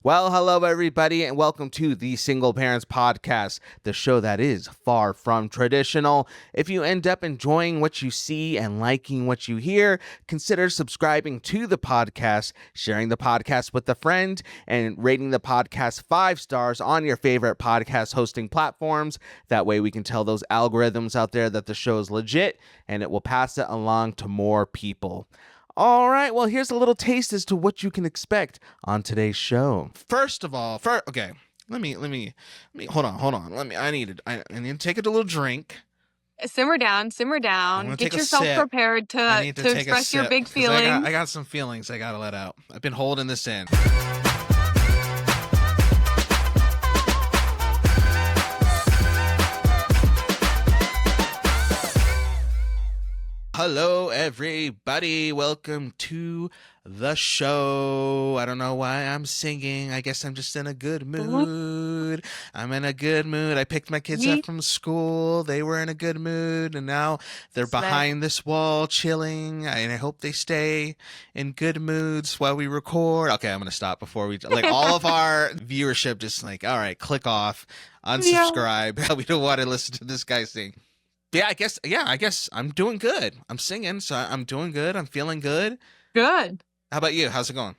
Well, hello, everybody, and welcome to the Single Parents Podcast, the show that is far from traditional. If you end up enjoying what you see and liking what you hear, consider subscribing to the podcast, sharing the podcast with a friend, and rating the podcast 5 stars on your favorite podcast hosting platforms. That way, we can tell those algorithms out there that the show is legit, and it will pass it along to more people. All right, well, here's a little taste as to what you can expect on today's show. First of all, okay, let me hold on. I need to take a little drink. Simmer down. Get yourself prepared to express your big feelings. I got some feelings I gotta let out. I've been holding this in. Hello, everybody. Welcome to the show. I don't know why I'm singing. I guess I'm just in a good mood. I'm in a good mood. I picked my kids up from school. They were in a good mood, and now they're behind this wall chilling. And I hope they stay in good moods while we record. Okay, I'm going to stop before we... all of our viewership just all right, click off, unsubscribe. Yeah. We don't want to listen to this guy sing. I guess I'm doing good. I'm singing, so I'm doing good. I'm feeling good. Good. How about you? How's it going?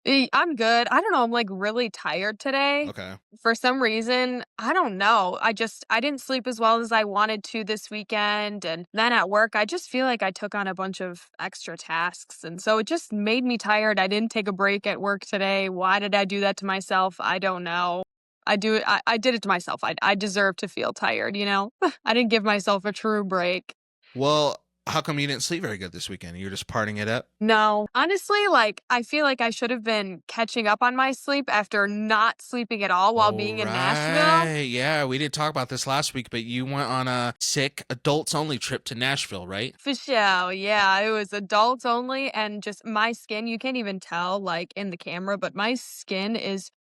I'm good. I don't know. I'm really tired today. Okay. For some reason, I don't know. I didn't sleep as well as I wanted to this weekend. And then at work, I just feel like I took on a bunch of extra tasks. And so it just made me tired. I didn't take a break at work today. Why did I do that to myself? I don't know. I did it to myself. I deserve to feel tired, I didn't give myself a true break. Well, how come you didn't sleep very good this weekend? You were just partying it up? No. Honestly, I feel like I should have been catching up on my sleep after not sleeping at all while being in Nashville. Yeah, we did talk about this last week, but you went on a sick adults-only trip to Nashville, right? For sure, yeah. It was adults only, and just my skin, you can't even tell, in the camera, but my skin is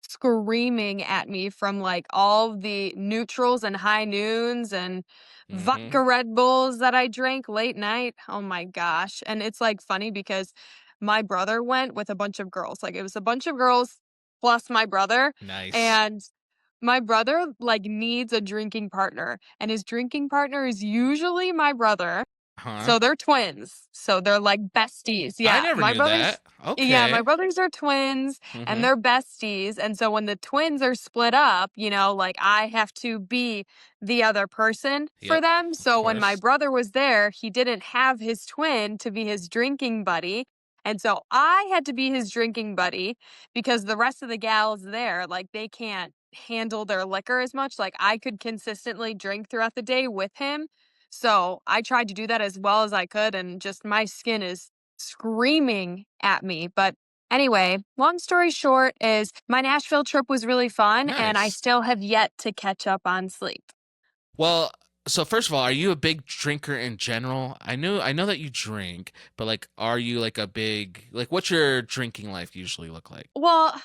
screaming at me from all the neutrals and high noons and vodka Red Bulls that I drank late night. Oh my gosh. And it's funny because my brother went with a bunch of girls. It was a bunch of girls plus my brother. Nice. And my brother needs a drinking partner, and his drinking partner is usually my brother. Huh? So they're twins. So they're besties. Yeah. I never knew that. Okay. Yeah, my brothers are twins and they're besties. And so when the twins are split up, I have to be the other person for them. So when my brother was there, he didn't have his twin to be his drinking buddy. And so I had to be his drinking buddy because the rest of the gals there, they can't handle their liquor as much. I could consistently drink throughout the day with him. So I tried to do that as well as I could, and just my skin is screaming at me. But anyway, long story short is my Nashville trip was really fun, and I still have yet to catch up on sleep. Well, so first of all, are you a big drinker in general? I know that you drink, but are you a big what's your drinking life usually look like? Well,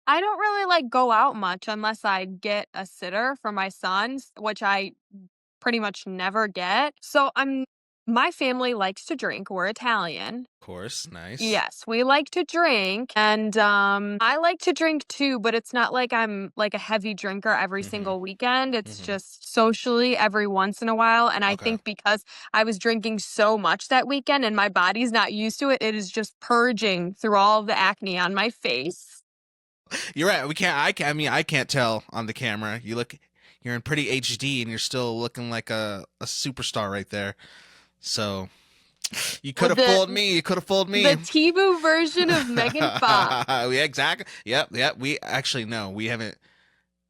I don't really go out much unless I get a sitter for my sons, which I pretty much never get. So my family likes to drink. We're Italian. Of course, nice. Yes, we like to drink, and I like to drink too, but it's not like I'm a heavy drinker every single weekend. It's just socially every once in a while. And I think because I was drinking so much that weekend and my body's not used to it, it is just purging through all of the acne on my face. You're right. I can't tell on the camera. You're in pretty HD and you're still looking like a superstar right there. So you could have fooled me. The Tebow version of Megan Fox. Yeah, exactly. Yep. We actually, no, we haven't.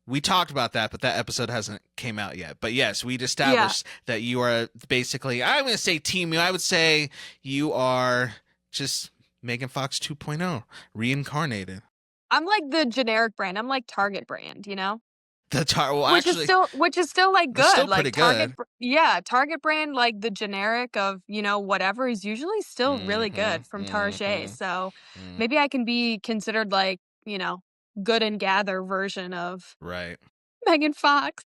We talked about that, but that episode hasn't came out yet. But yes, we'd established that you are basically, I'm going to say Team You. I would say you are just Megan Fox 2.0 reincarnated. I'm the generic brand. I'm Target brand, Which is still good. Still pretty Target, good. Target brand, the generic of whatever is usually still really good from Target. So maybe I can be considered Good and Gather version of Megan Fox.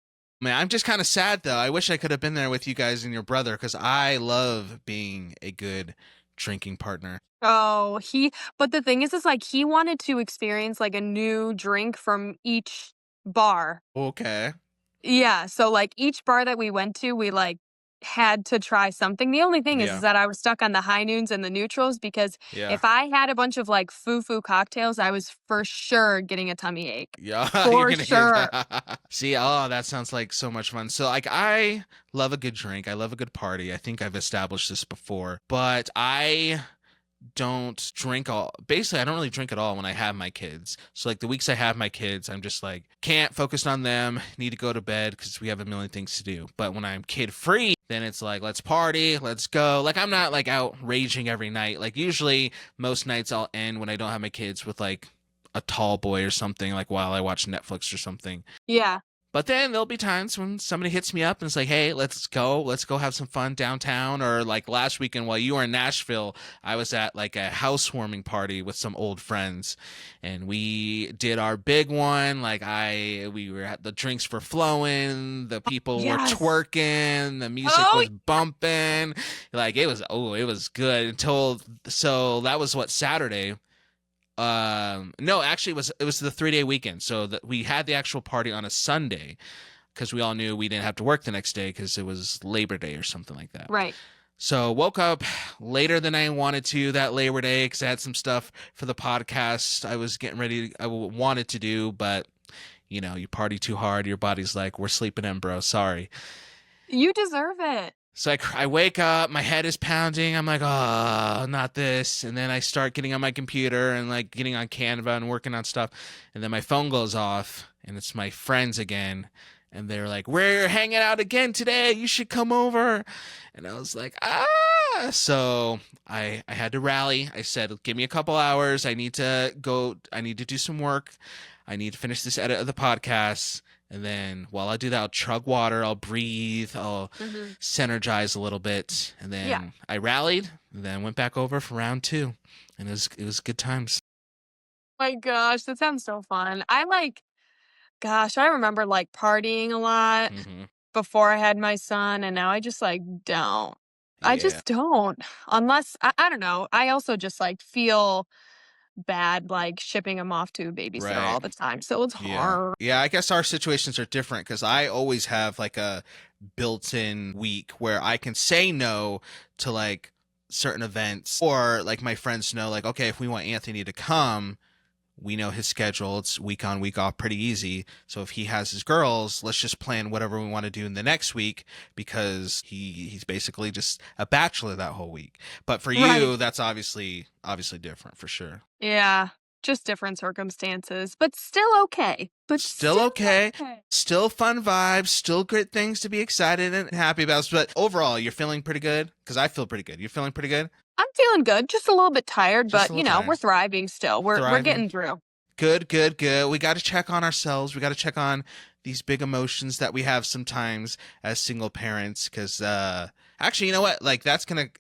Man, I'm just kind of sad though. I wish I could have been there with you guys and your brother because I love being a good drinking partner? Oh, but the thing is like he wanted to experience like a new drink from each bar. Okay. Yeah, so, like, each bar that we went to, we, like, had to try something. The only thing is Yeah. that I was stuck on the high noons and the neutrals because Yeah. if I had a bunch of, like, foo-foo cocktails, I was for sure getting a tummy ache. Yeah, you're For gonna hear sure. that. See, oh, that sounds like so much fun. So, like, I love a good drink. I love a good party. I think I've established this before, but I don't drink all basically I don't really drink at all when I have my kids. So like the weeks I have my kids, I'm just like can't focus on them, need to go to bed because we have a million things to do. But when I'm kid free, then it's like let's party, let's go. Like I'm not like out raging every night. Like usually most nights I'll end when I don't have my kids with like a tall boy or something, like while I watch Netflix or something. Yeah. But then there'll be times when somebody hits me up and it's like, hey, let's go have some fun downtown. Or like last weekend while you were in Nashville, I was at like a housewarming party with some old friends and we did our big one. Like we were at the drinks were flowing, the people were Yes. twerking, the music Oh, was bumping. Like it was good so that was what, Saturday. No, actually it was the 3-day weekend. So that we had the actual party on a Sunday because we all knew we didn't have to work the next day because it was Labor Day or something like that. right. So woke up later than I wanted to that Labor Day because I had some stuff for the podcast I was getting ready. I wanted to do, but you know, you party too hard, your body's like, we're sleeping in, bro. Sorry. You deserve it. So I wake up, my head is pounding. I'm like, oh, not this. And then I start getting on my computer and like getting on Canva and working on stuff. And then my phone goes off and it's my friends again. And they're like, we're hanging out again today. You should come over. And I was like, ah. So I had to rally. I said, give me a couple hours. I need to go. I need to do some work. I need to finish this edit of the podcast. And then while I do that, I'll chug water, I'll breathe, I'll synergize a little bit. And then I rallied, and then went back over for round 2. And it was good times. My gosh, that sounds so fun. I remember like partying a lot before I had my son, and now I just like don't. I Yeah. just don't. Unless I don't know. I also just like feel bad like shipping him off to a babysitter Right. all the time. So it's Yeah. hard. Yeah, I guess our situations are different because I always have like a built-in week where I can say no to like certain events, or like my friends know like, okay, if we want Anthony to come, we know his schedule. It's week on, week off, pretty easy. So if he has his girls, let's just plan whatever we want to do in the next week because he's basically just a bachelor that whole week. But for you, that's obviously different for sure. Yeah. Just different circumstances, but still okay. Still okay. Still fun vibes. Still great things to be excited and happy about. But overall, you're feeling pretty good? Because I feel pretty good. You're feeling pretty good? I'm feeling good, just a little bit tired, Just but a you little know, tired. we're thriving still. We're Thriving. getting through. Good. We got to check on ourselves. We got to check on these big emotions that we have sometimes as single parents. Because actually, you know what? Like that's gonna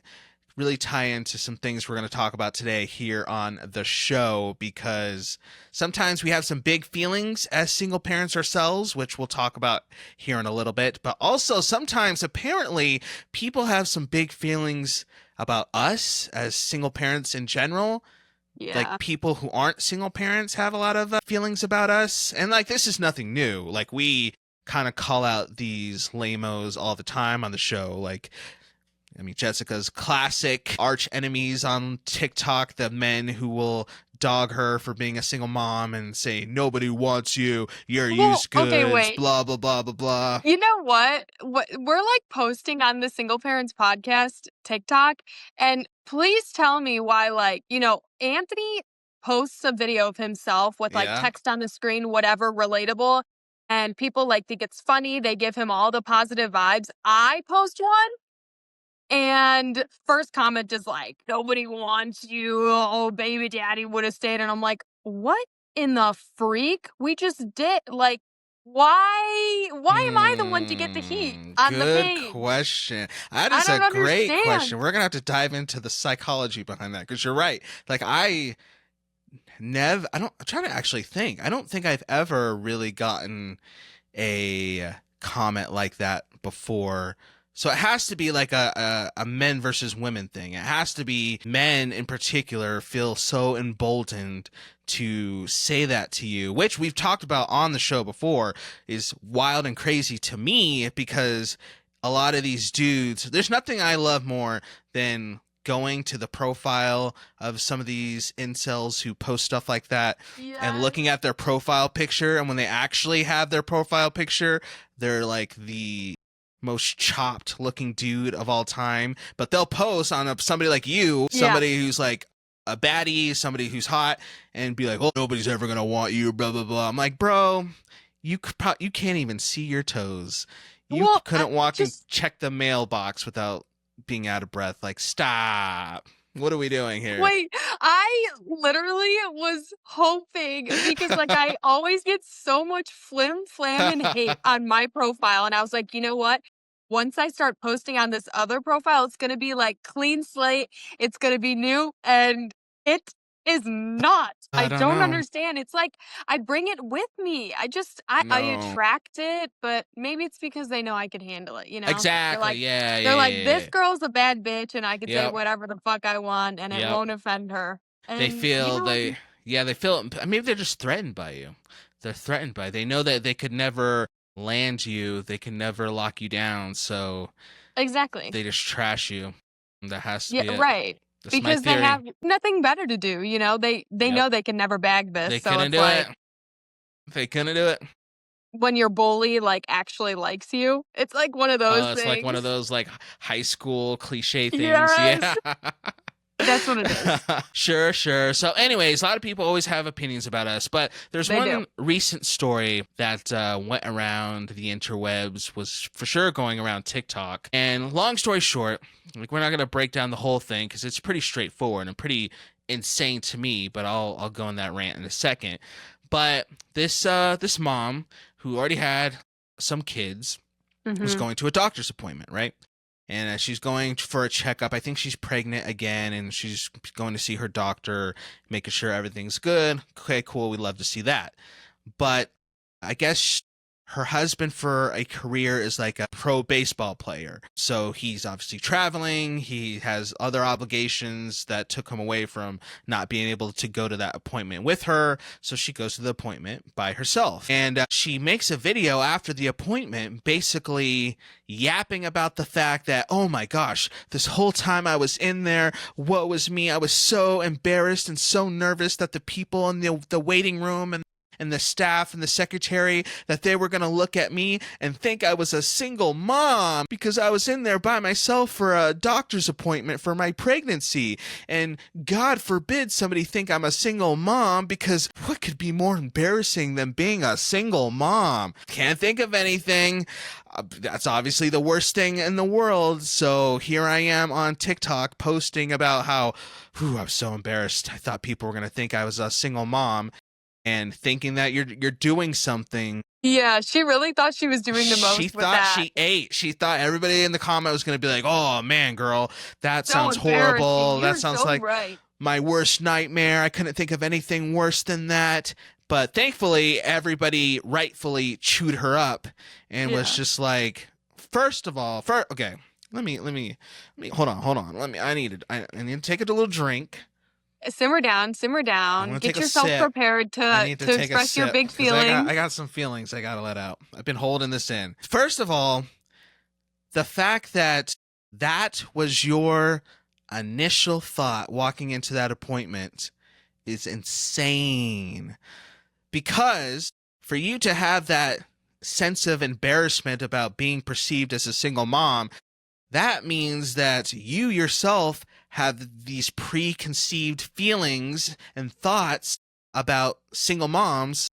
really tie into some things we're going to talk about today here on the show, because sometimes we have some big feelings as single parents ourselves, which we'll talk about here in a little bit. But also sometimes apparently people have some big feelings about us as single parents in general. Yeah. Like people who aren't single parents have a lot of feelings about us. And like, this is nothing new. Like we kind of call out these lamos all the time on the show. Like, I mean, Jessica's classic arch enemies on TikTok, the men who will dog her for being a single mom and say, nobody wants you, you're used goods, okay, wait. blah, blah, blah, blah, blah. You know what? We're like posting on the Single Parents Podcast TikTok, and please tell me why, like, you know, Anthony posts a video of himself with like text on the screen, whatever, relatable, and people like think it's funny. They give him all the positive vibes. I post one, and first comment is like, nobody wants you. Oh, baby daddy would have stayed. And I'm like, what in the freak? We just did. Like, why am I the one to get the heat on the page? Good question. That is a great question. We're going to have to dive into the psychology behind that, because you're right. Like I'm trying to actually think. I don't think I've ever really gotten a comment like that before So it has to be like a men versus women thing. It has to be men in particular feel so emboldened to say that to you, which we've talked about on the show before, is wild and crazy to me because a lot of these dudes, there's nothing I love more than going to the profile of some of these incels who post stuff like that and looking at their profile picture. And when they actually have their profile picture, they're like the most chopped looking dude of all time, but they'll post on somebody like you, somebody who's like a baddie, somebody who's hot, and be like, oh, nobody's ever gonna want you, blah blah blah. I'm like, bro, you can't even see your toes. You couldn't walk and check the mailbox without being out of breath. Like, stop. What are we doing here? Wait, I literally was hoping, because like I always get so much flim flam and hate on my profile, and I was like, you know what? Once I start posting on this other profile, it's gonna be like clean slate. It's gonna be new, and it is not. I don't understand. It's like I bring it with me. I attract it, but maybe it's because they know I can handle it, you know? Exactly. They're like, this girl's a bad bitch, and I can say whatever the fuck I want, and it won't offend her. And they feel they feel. Maybe they're just threatened by you. They're threatened by. They know that they could never land you. They can never lock you down. So exactly, they just trash you. That has to be it. Right. That's because they have nothing better to do. You know, they know they can never bag this. They so couldn't it's do like, it. They couldn't do it. When your bully like actually likes you, it's like one of those things. It's like one of those like high school cliche things. Yes. Yeah. That's what it is. Sure. So anyways, a lot of people always have opinions about us, but there's one recent story that went around the interwebs, was for sure going around TikTok. And long story short, like, we're not going to break down the whole thing because it's pretty straightforward and pretty insane to me, but I'll go on that rant in a second. But this mom who already had some kids was going to a doctor's appointment, right? And she's going for a checkup. I think she's pregnant again, and she's going to see her doctor, making sure everything's good. Okay, cool. We'd love to see that. But I guess her husband for a career is like a pro baseball player. So he's obviously traveling. He has other obligations that took him away from not being able to go to that appointment with her. So she goes to the appointment by herself. And she makes a video after the appointment basically yapping about the fact that, oh my gosh, this whole time I was in there, woe was me. I was so embarrassed and so nervous that the people in the waiting room and the staff and the secretary, that they were going to look at me and think I was a single mom because I was in there by myself for a doctor's appointment for my pregnancy. And God forbid somebody think I'm a single mom, because what could be more embarrassing than being a single mom? Can't think of anything. That's obviously the worst thing in the world. So here I am on TikTok posting about how, I was so embarrassed. I thought people were going to think I was a single mom. And thinking that you're doing something. Yeah, she really thought she was doing the most. She thought she ate. She thought everybody in the comment was going to be like, "Oh man, girl, that sounds horrible. That sounds like my worst nightmare. I couldn't think of anything worse than that." But thankfully, everybody rightfully chewed her up and was just like, first of all, okay, let me hold on. I need to take a little drink. Simmer down. Get yourself prepared to express your big feelings. I got some feelings I gotta let out. I've been holding this in. First of all, the fact that was your initial thought walking into that appointment is insane. Because for you to have that sense of embarrassment about being perceived as a single mom, that means that you yourself have these preconceived feelings and thoughts about single moms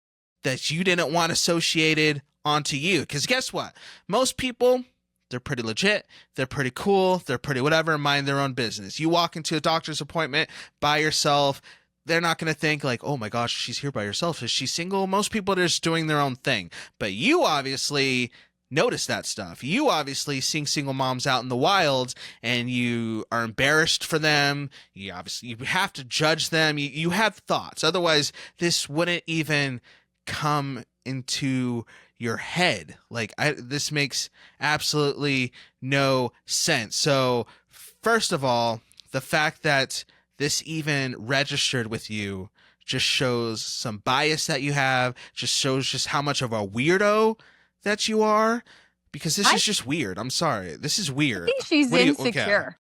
that you didn't want associated onto you. Because guess what? Most people, they're pretty legit, they're pretty cool, they're pretty whatever, mind their own business. You walk into a doctor's appointment by yourself, they're not going to think like, oh my gosh, she's here by herself. Is she single? Most people are just doing their own thing. But you obviously notice that stuff. You obviously seeing single moms out in the wild, and you are embarrassed for them. You have to judge them. You have thoughts. Otherwise, this wouldn't even come into your head? Like, this makes absolutely no sense. So, first of all, the fact that this even registered with you just shows some bias that you have, just shows just how much of a weirdo that you are, because this I is just weird. I'm sorry. This is weird. think she's What do you, okay, insecure.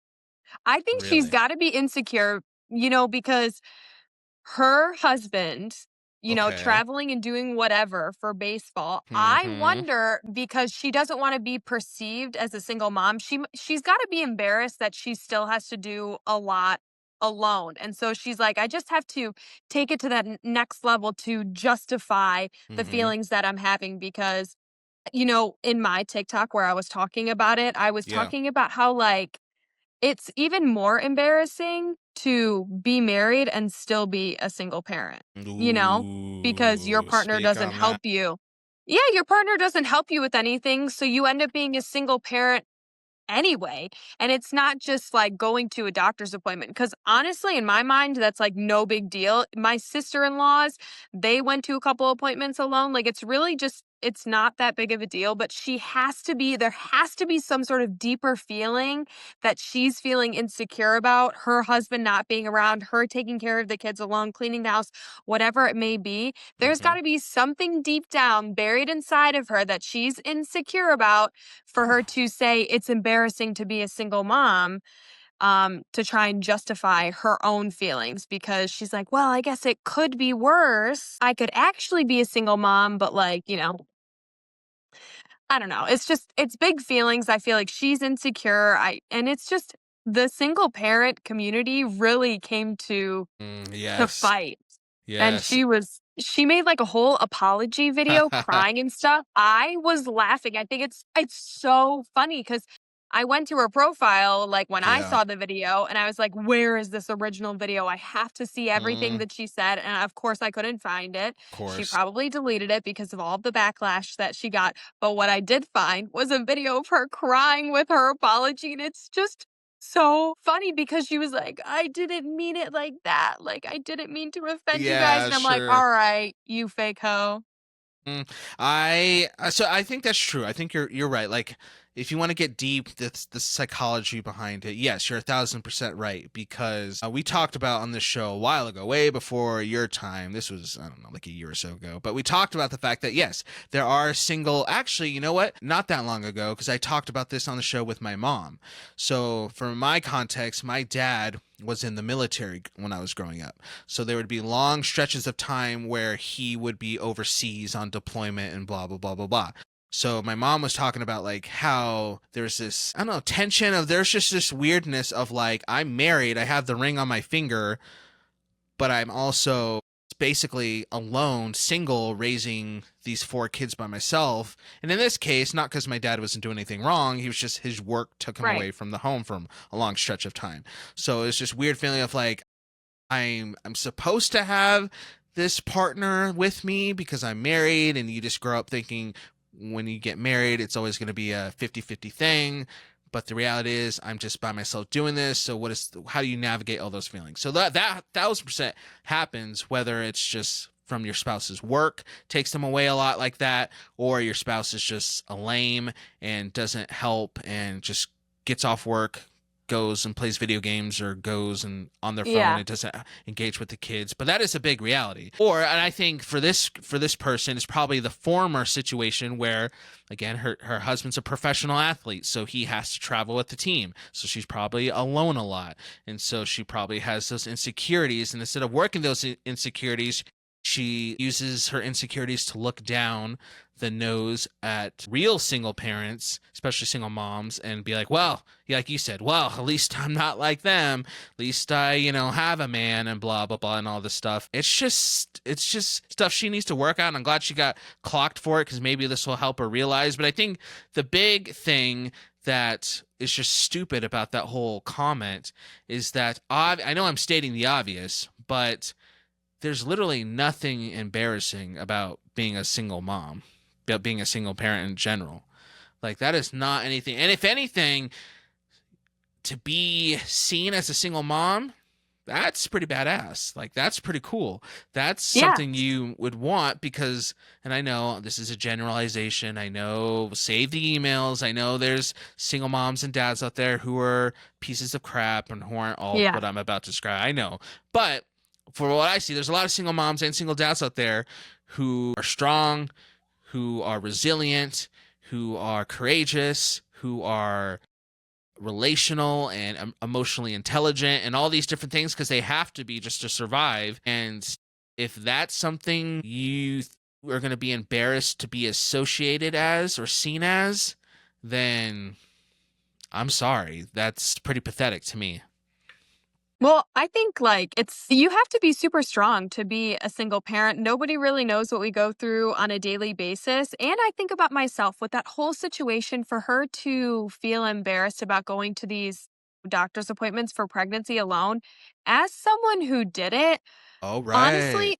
I think she's really? got to be insecure, because her husband, Okay. traveling and doing whatever for baseball. I Mm-hmm. wonder, because she doesn't want to be perceived as a single mom. She's got to be embarrassed that she still has to do a lot alone. And so she's like, I just have to take it to that next level to justify the Mm-hmm. feelings that I'm having, because in my TikTok where I was talking about it, I was Yeah. talking about how, like, it's even more embarrassing to be married and still be a single parent, you know, because your Ooh, partner speak doesn't on that. help you. Yeah, your partner doesn't help you with anything. So you end up being a single parent anyway. And it's not just like going to a doctor's appointment. Because honestly, in my mind, that's like no big deal. My sister in laws, they went to a couple appointments alone. Like, it's really just, it's not that big of a deal. But there has to be some sort of deeper feeling that she's feeling insecure about her husband not being around, her taking care of the kids alone, cleaning the house, whatever it may be. There's Mm-hmm. got to be something deep down buried inside of her that she's insecure about, for her to say it's embarrassing to be a single mom, to try and justify her own feelings, because she's like, well, I guess it could be worse. I could actually be a single mom, but, like, I don't know. It's big feelings. I feel like she's insecure. And it's just the single parent community really came to Yes. fight. And Yes. she made like a whole apology video crying and stuff. I was laughing. I think it's so funny, because I went to her profile like when I Yeah. saw the video, and I was like, where is this original video? I have to see everything Mm, that she said. And of course I couldn't find it. of She course. probably deleted it because of all of the backlash that she got. But what I did find was a video of her crying with her apology. And it's just so funny, because she was like, I didn't mean it like that. Like, I didn't mean to offend you guys. Yeah, And I'm like, sure. all right, you fake hoe. Mm, so I think that's true. I think you're right. Like, if you want to get deep, that's the psychology behind it. Yes, you're 1,000% right, because we talked about on this show a while ago, way before your time. This was, I don't know, like a year or so ago. But we talked about the fact that yes, there are single. Actually, you know what? Not that long ago, because I talked about this on the show with my mom. So for my context, my dad was in the military when I was growing up. So there would be long stretches of time where he would be overseas on deployment and blah, blah, blah, blah, blah. So my mom was talking about like how there's this, I don't know, tension of, there's just this weirdness of like, I'm married, I have the ring on my finger, but I'm also basically alone, single, raising these 4 kids by myself. And in this case, not because my dad wasn't doing anything wrong, he was just, his work took him Right. away from the home for a long stretch of time. So it's just weird feeling of like, I'm supposed to have this partner with me because I'm married, and you just grow up thinking when you get married it's always going to be a 50-50 thing, but the reality is I'm just by myself doing this. So how do you navigate all those feelings? So that 1,000% happens, whether it's just from your spouse's work takes them away a lot like that, or your spouse is just a lame and doesn't help and just gets off work, goes and plays video games, or goes and on their phone Yeah. and doesn't engage with the kids. But that is a big reality. And I think for this person, it's probably the former situation where, again, her husband's a professional athlete, so he has to travel with the team, so she's probably alone a lot, and so she probably has those insecurities, and instead of working those insecurities, she uses her insecurities to look down the nose at real single parents, especially single moms, and be like, well, yeah, like you said, well, at least I'm not like them. At least I, have a man, and blah, blah, blah, and all this stuff. It's just stuff she needs to work on. I'm glad she got clocked for it, because maybe this will help her realize. But I think the big thing that is just stupid about that whole comment is that I know I'm stating the obvious, but there's literally nothing embarrassing about being a single mom, about being a single parent in general. Like, that is not anything. And if anything, to be seen as a single mom That's pretty badass. Like, that's pretty cool. That's Yeah. something you would want because, and I know this is a generalization. I know, save the emails. I know there's single moms and dads out there who are pieces of crap and who aren't all Yeah. what I'm about to describe. I know. But for what I see, there's a lot of single moms and single dads out there who are strong, who are resilient, who are courageous, who are relational and emotionally intelligent and all these different things because they have to be just to survive. And if that's something you are going to be embarrassed to be associated as or seen as, then I'm sorry. That's pretty pathetic to me. Well, I think like you have to be super strong to be a single parent. Nobody really knows what we go through on a daily basis. And I think about myself with that whole situation for her to feel embarrassed about going to these doctor's appointments for pregnancy alone. As someone who did it, Oh, right. honestly,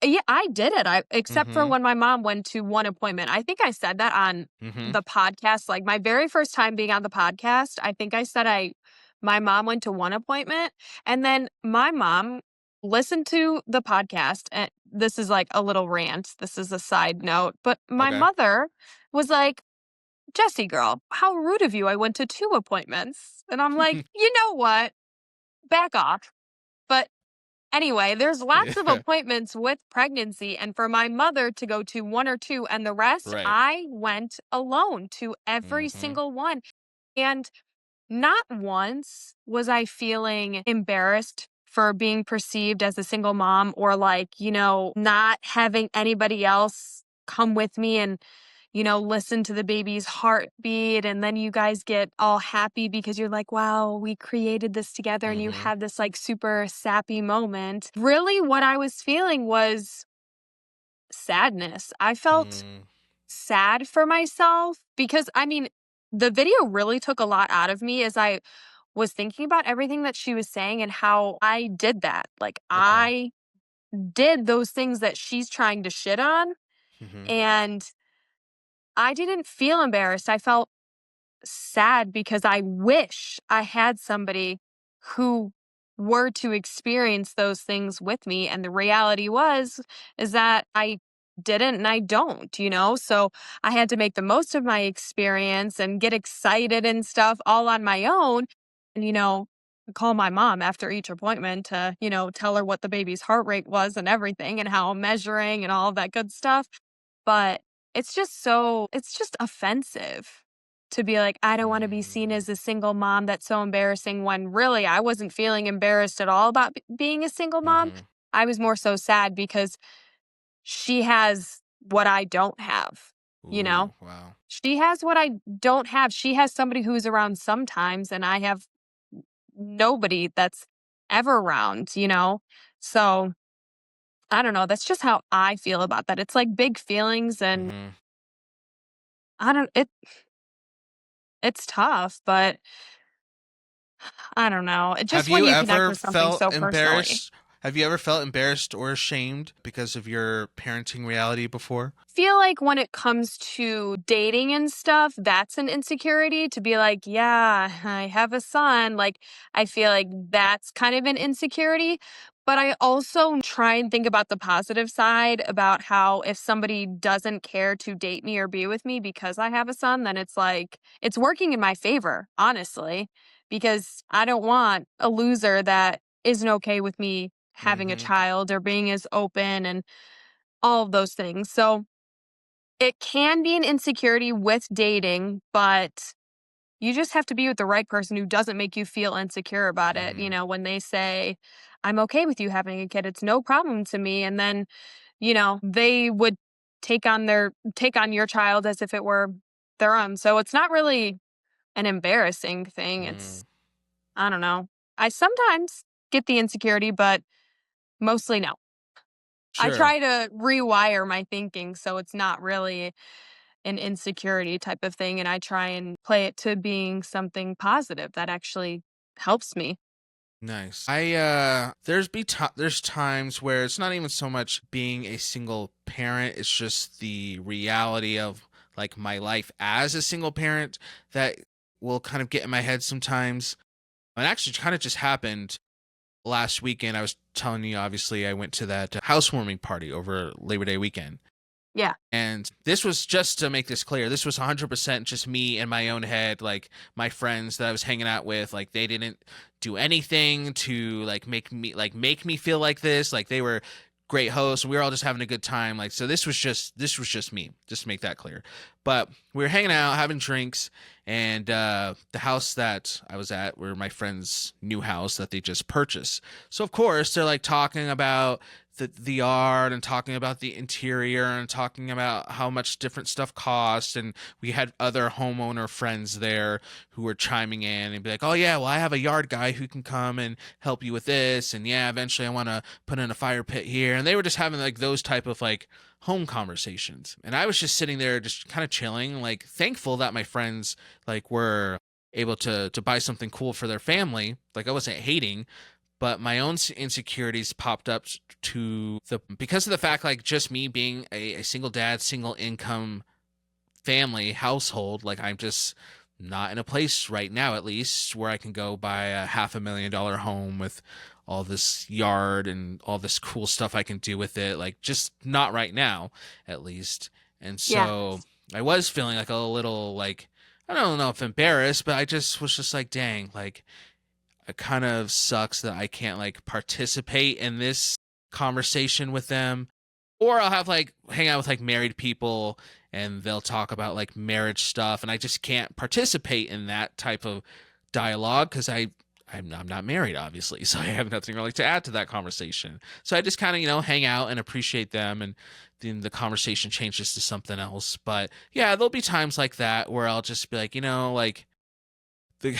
yeah, I did it. I except for Mm-hmm. when my mom went to one appointment. I think I said that on Mm-hmm. the podcast, like my very first time being on the podcast. I think I said my mom went to one appointment and then my mom listened to the podcast and this is like a little rant. This is a side note, but my Okay. mother was like, "Jessie girl, how rude of you. I went to two appointments." And I'm like, "You know what? Back off." But anyway, there's lots of Yeah. appointments with pregnancy, and for my mother to go to one or two and the rest, Right. I went alone to every Mm-hmm. single one. And not once was I feeling embarrassed for being perceived as a single mom or like, not having anybody else come with me and listen to the baby's heartbeat. And then you guys get all happy because you're like, wow, we created this together and you Mm-hmm. have this like super sappy moment. Really, what I was feeling was sadness. I felt Mm-hmm. sad for myself because I mean, the video really took a lot out of me as I was thinking about everything that she was saying and how I did that. Like, Okay. I did those things that she's trying to shit on. Mm-hmm. And I didn't feel embarrassed. I felt sad because I wish I had somebody who were to experience those things with me. And the reality is that I didn't and I don't. So I had to make the most of my experience and get excited and stuff all on my own. And, call my mom after each appointment to, tell her what the baby's heart rate was and everything and how I'm measuring and all of that good stuff. But it's just offensive to be like, I don't want to be seen as a single mom. That's so embarrassing when really I wasn't feeling embarrassed at all about being a single mom. Mm-hmm. I was more so sad because she has what I don't have, you know? Ooh, wow. She has what I don't have. She has somebody who's around sometimes, and I have nobody that's ever around? So I don't know. That's just how I feel about that. It's like big feelings, and Mm-hmm. I don't, it's tough, but I don't know. It Have just when you you connect ever with something felt so personally. embarrassed? Have you ever felt embarrassed or ashamed because of your parenting reality before? Feel like when it comes to dating and stuff, that's an insecurity to be like, yeah, I have a son. Like, I feel like that's kind of an insecurity. But I also try and think about the positive side about how if somebody doesn't care to date me or be with me because I have a son, then it's like, it's working in my favor, honestly, because I don't want a loser that isn't okay with me having a Mm-hmm. child or being as open and all of those things. So, it can be an insecurity with dating, but you just have to be with the right person who doesn't make you feel insecure about it. Mm-hmm. When they say, I'm okay with you having a kid, it's no problem to me. And then, they would take on your child as if it were their own. So it's not really an embarrassing thing. Mm. I don't know. I sometimes get the insecurity, but mostly no. I Sure. try to rewire my thinking so it's not really an insecurity type of thing, and I try and play it to being something positive that actually helps me. Nice. There's times where it's not even so much being a single parent, it's just the reality of like my life as a single parent that will kind of get in my head sometimes. It actually kind of just happened. last weekend, I was telling you, obviously, I went to that housewarming party over Labor Day weekend. Yeah. And this was, just to make this clear, this was 100% just me in my own head. Like, my friends that I was hanging out with, like, they didn't do anything to like make me feel like this. Like, they were great hosts. We were all just having a good time. Like, so this was just me, just to make that clear. But we were hanging out, having drinks, and the house that I was at were my friend's new house that they just purchased. So of course they're like talking about the yard and talking about the interior and talking about how much different stuff costs. And we had other homeowner friends there who were chiming in and be like, oh yeah, well, I have a yard guy who can come and help you with this, and yeah, eventually I want to put in a fire pit here. And they were just having like those type of like home conversations, and I was just sitting there just kind of chilling, like thankful that my friends like were able to buy something cool for their family. Like, I wasn't hating, but my own insecurities popped up to the because of the fact, like, just me being a single dad, single income family household. Like, I'm just not in a place right now, at least, where I can go buy a $500,000 home with all this yard and all this cool stuff I can do with it. Like, just not right now, at least. And Yeah. so I was feeling like a little, like, I don't know if embarrassed, but I just was just like, dang, like, it kind of sucks that I can't like participate in this conversation with them. Or I'll have like hang out with like married people and they'll talk about like marriage stuff, and I just can't participate in that type of dialogue because I'm not married, obviously, so I have nothing really to add to that conversation. So I just kind of, hang out and appreciate them, and then the conversation changes to something else. But yeah, there'll be times like that where I'll just be like, like the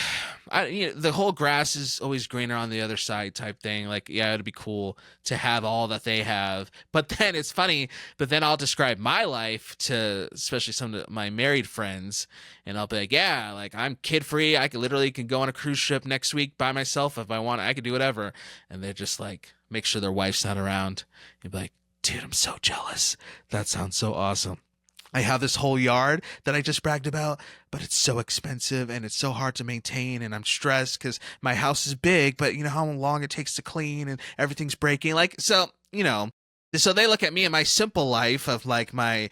the whole grass is always greener on the other side type thing. Like, yeah, it'd be cool to have all that they have. But then it's funny, but then I'll describe my life to especially some of my married friends, and I'll be like, yeah, like, I'm kid free. I could literally can go on a cruise ship next week by myself if I want. I could do whatever. And they're just like, make sure their wife's not around. You'd be like, dude, I'm so jealous. That sounds so awesome. I have this whole yard that I just bragged about, but it's so expensive and it's so hard to maintain, and I'm stressed because my house is big, but you know how long it takes to clean and everything's breaking. Like, so, so they look at me in my simple life of like my,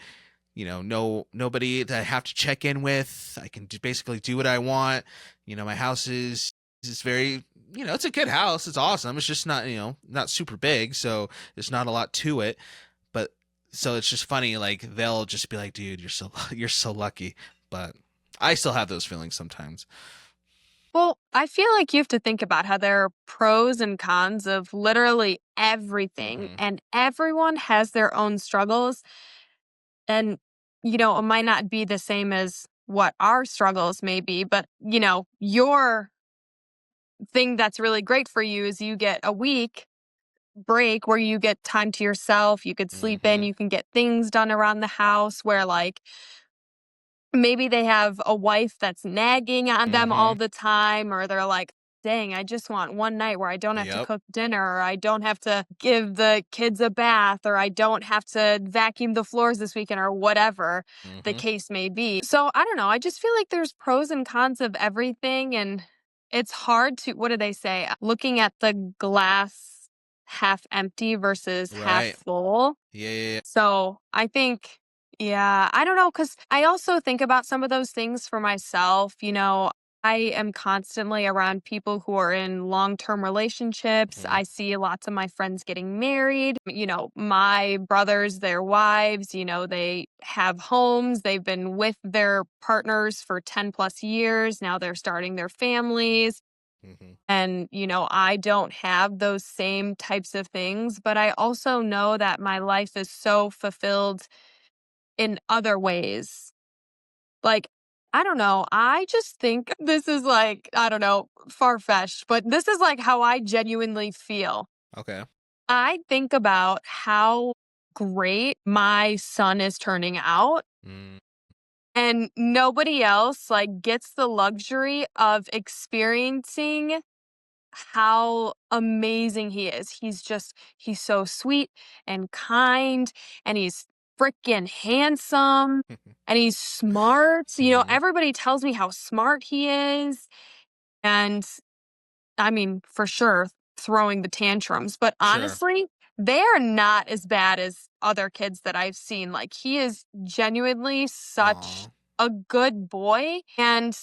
nobody that I have to check in with. I can basically do what I want. My house is very, it's a good house. It's awesome. It's just not, not super big, so there's not a lot to it. But so it's just funny, like, they'll just be like, dude, you're so lucky. But I still have those feelings sometimes. Well, I feel like you have to think about how there are pros and cons of literally everything, Hmm. and everyone has their own struggles. And, it might not be the same as what our struggles may be, but, your thing that's really great for you is you get a week break where you get time to yourself, you could sleep in, Hmm. you can get things done around the house where, like, maybe they have a wife that's nagging on them all Hmm. the time, or they're like, dang, I just want one night where I don't have to Yep. cook dinner, or I don't have to give the kids a bath, or I don't have to vacuum the floors this weekend, or whatever the Hmm. case may be. So I don't know. I just feel like there's pros and cons of everything. And it's hard to, what do they say? Looking at the glass half empty versus half Right. full. Yeah, yeah, yeah. So I think, yeah, I don't know, because I also think about some of those things for myself. I am constantly around people who are in long term relationships. Hmm. I see lots of my friends getting married. My brothers, their wives, they have homes. They've been with their partners for 10 plus years. Now they're starting their families. Hmm. And, I don't have those same types of things, but I also know that my life is so fulfilled in other ways. Like, I don't know. I just think this is like, I don't know, far fetched, but this is like how I genuinely feel. Okay. I think about how great my son is turning out. Mm. And nobody else like gets the luxury of experiencing how amazing he is. He's so sweet and kind, and he's freaking handsome, and he's smart. Hmm. Everybody tells me how smart he is. And I mean, for sure, throwing the tantrums. But Sure. honestly, they are not as bad as other kids that I've seen. Like, he is genuinely such Aw. a good boy. And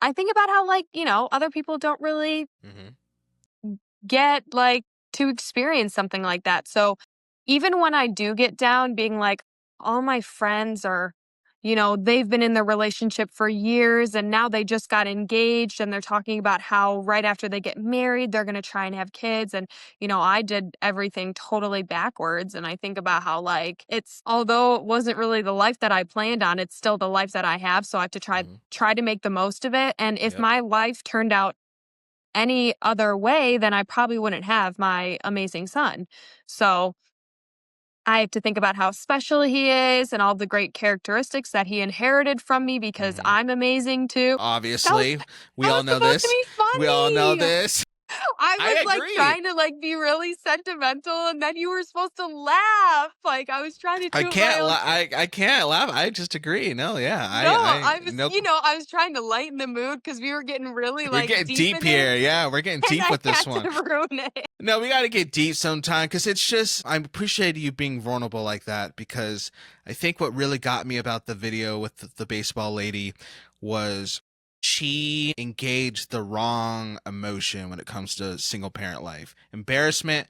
I think about how, like, other people don't really Mhm. get like to experience something like that. So even when I do get down, being like, all my friends are, they've been in their relationship for years and now they just got engaged and they're talking about how right after they get married, they're going to try and have kids. And, I did everything totally backwards. And I think about how, like, although it wasn't really the life that I planned on, it's still the life that I have. So I have to Mhm. try to make the most of it. And if Yep. my life turned out any other way, then I probably wouldn't have my amazing son. So I have to think about how special he is and all the great characteristics that he inherited from me because Mhm. I'm amazing too. That was Obviously, we that all was know supposed to this. be We all know funny. this. I I was like agree. trying to like be really sentimental and then you were supposed to laugh. Like I was trying to do it my own. I can't laugh. I just agree. No, yeah. No, I I was, no I was trying to lighten the mood because we were getting really we're like getting deep deep in it here. Yeah, we're getting and deep I with this had one. to ruin it. No, we got to get deep sometime because it's just, I appreciate you being vulnerable like that because I think what really got me about the video with the baseball lady was she engaged the wrong emotion when it comes to single parent life. Embarrassment,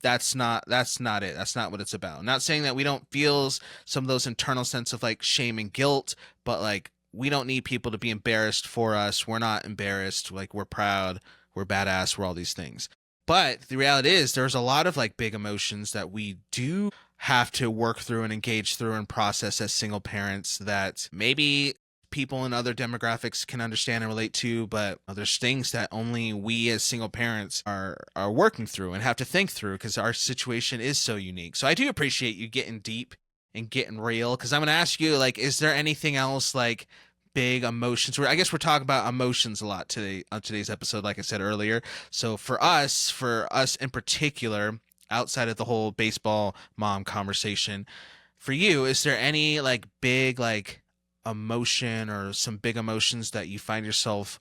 that's not it. That's not what it's about. I'm not saying that we don't feel some of those internal sense of like shame and guilt, but like we don't need people to be embarrassed for us. We're not embarrassed. Like we're proud, we're badass, we're all these things. But the reality is there's a lot of like big emotions that we do have to work through and engage through and process as single parents that maybe people in other demographics can understand and relate to, but there's things that only we as single parents are working through and have to think through because our situation is so unique. So I do appreciate you getting deep and getting real because I'm going to ask you, like, is there anything else like big emotions? I guess we're talking about emotions a lot today on today's episode, like I said earlier. So for us in particular, outside of the whole baseball mom conversation, for you, is there any like big like emotion or some big emotions that you find yourself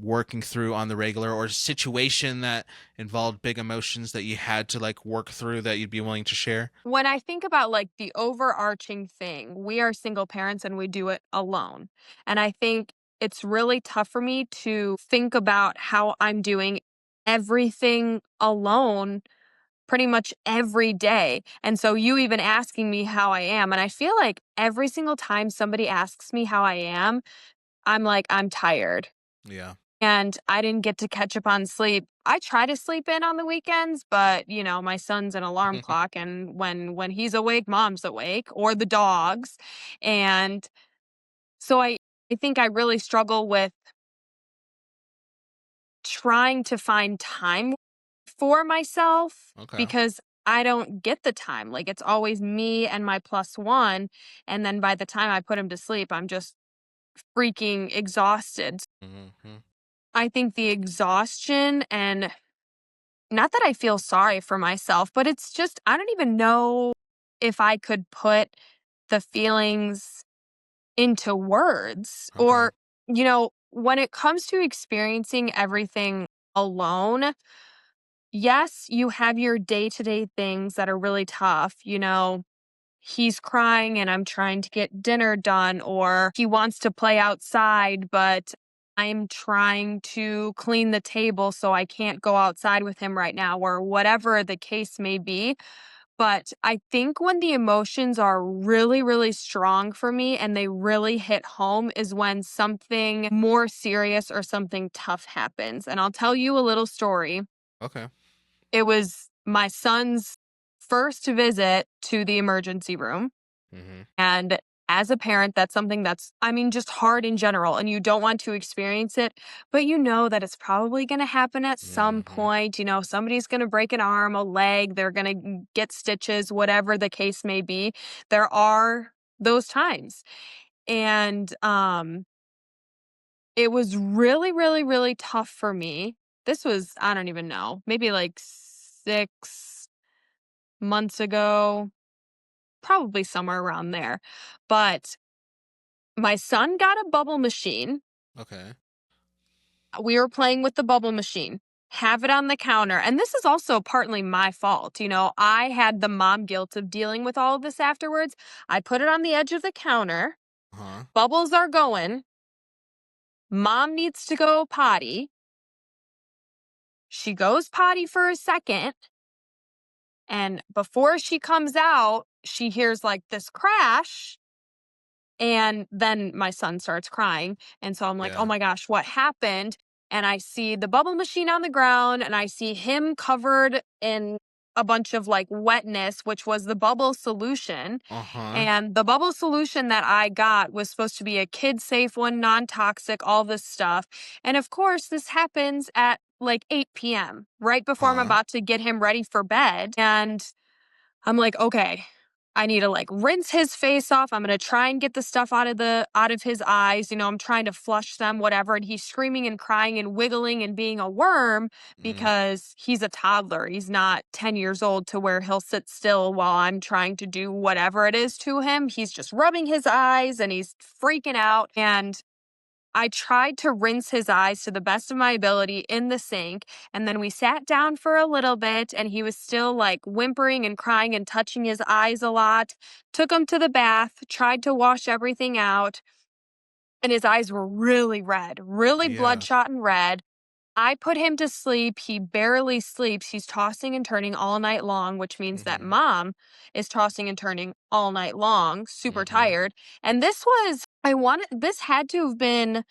working through on the regular, or a situation that involved big emotions that you had to like work through that you'd be willing to share? When I think about like the overarching thing, we are single parents and we do it alone. And I think it's really tough for me to think about how I'm doing everything alone pretty much every day. And so you even asking me how I am, and I feel like every single time somebody asks me how I am, I'm like, I'm tired Yeah. and I didn't get to catch up on sleep. I try to sleep in on the weekends, but my son's an alarm clock and when he's awake, mom's awake or the dogs. And so I think I really struggle with trying to find time for myself Okay. because I don't get the time. Like it's always me and my plus one. And then by the time I put him to sleep, I'm just freaking exhausted. Mm-hmm. I think the exhaustion and not that I feel sorry for myself, but it's just, I don't even know if I could put the feelings into words Okay. or, when it comes to experiencing everything alone, yes, you have your day to day things that are really tough. He's crying and I'm trying to get dinner done, or he wants to play outside, but I'm trying to clean the table so I can't go outside with him right now, or whatever the case may be. But I think when the emotions are really, really strong for me and they really hit home is when something more serious or something tough happens. And I'll tell you a little story. Okay. It was my son's first visit to the emergency room. Mm-hmm. And as a parent, that's something that's, I mean, just hard in general. And you don't want to experience it, but you know that it's probably going to happen at some Mm-hmm. point. Somebody's going to break an arm, a leg, they're going to get stitches, whatever the case may be. There are those times. And it was really, really, really tough for me. This was, I don't even know, maybe like 6 months ago, probably somewhere around there. But my son got a bubble machine. Okay. We were playing with the bubble machine. have it on the counter. And this is also partly my fault. I had the mom guilt of dealing with all of this afterwards. I put it on the edge of the counter. Uh-huh. Bubbles are going. Mom needs to go potty. She goes potty for a second. And before she comes out, she hears like this crash. And then my son starts crying. And so I'm like, oh Yeah. my gosh, what happened? And I see the bubble machine on the ground and I see him covered in a bunch of like wetness, which was the bubble solution. Uh-huh. And the bubble solution that I got was supposed to be a kid safe one, non toxic, all this stuff. And of course, this happens at like 8 p.m., right before I'm Huh. about to get him ready for bed. And I'm like, okay, I need to like rinse his face off. I'm going to try and get the stuff out of his eyes. I'm trying to flush them, whatever. And he's screaming and crying and wiggling and being a worm Mm. because he's a toddler. He's not 10 years old to where he'll sit still while I'm trying to do whatever it is to him. He's just rubbing his eyes and he's freaking out. And I tried to rinse his eyes to the best of my ability in the sink. And then we sat down for a little bit and he was still like whimpering and crying and touching his eyes a lot. Took him to the bath, tried to wash everything out. And his eyes were really red, really Yeah. bloodshot and red. I put him to sleep. He barely sleeps. He's tossing and turning all night long, which means that Mm-hmm. mom is tossing and turning all night long, super Mm-hmm. tired. And this had to have been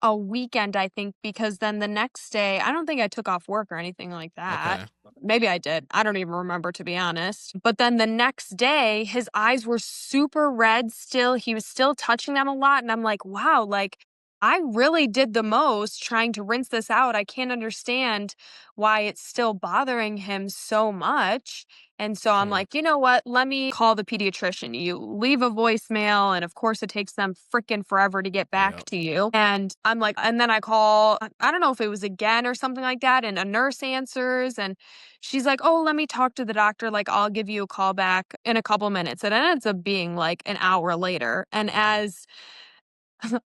a weekend, I think, because then the next day, I don't think I took off work or anything like that. Okay. Maybe I did. I don't even remember, to be honest. But then the next day, his eyes were super red still. He was still touching them a lot. And I'm like, wow, like I really did the most trying to rinse this out. I can't understand why it's still bothering him so much. And so I'm Hmm. like, you know what? Let me call the pediatrician. You leave a voicemail, and of course, it takes them freaking forever to get back Yep. to you. And I'm like, and then I call, I don't know if it was again or something like that. And a nurse answers, and she's like, oh, let me talk to the doctor. Like, I'll give you a call back in a couple minutes. And it ends up being like an hour later. And Mm-hmm. as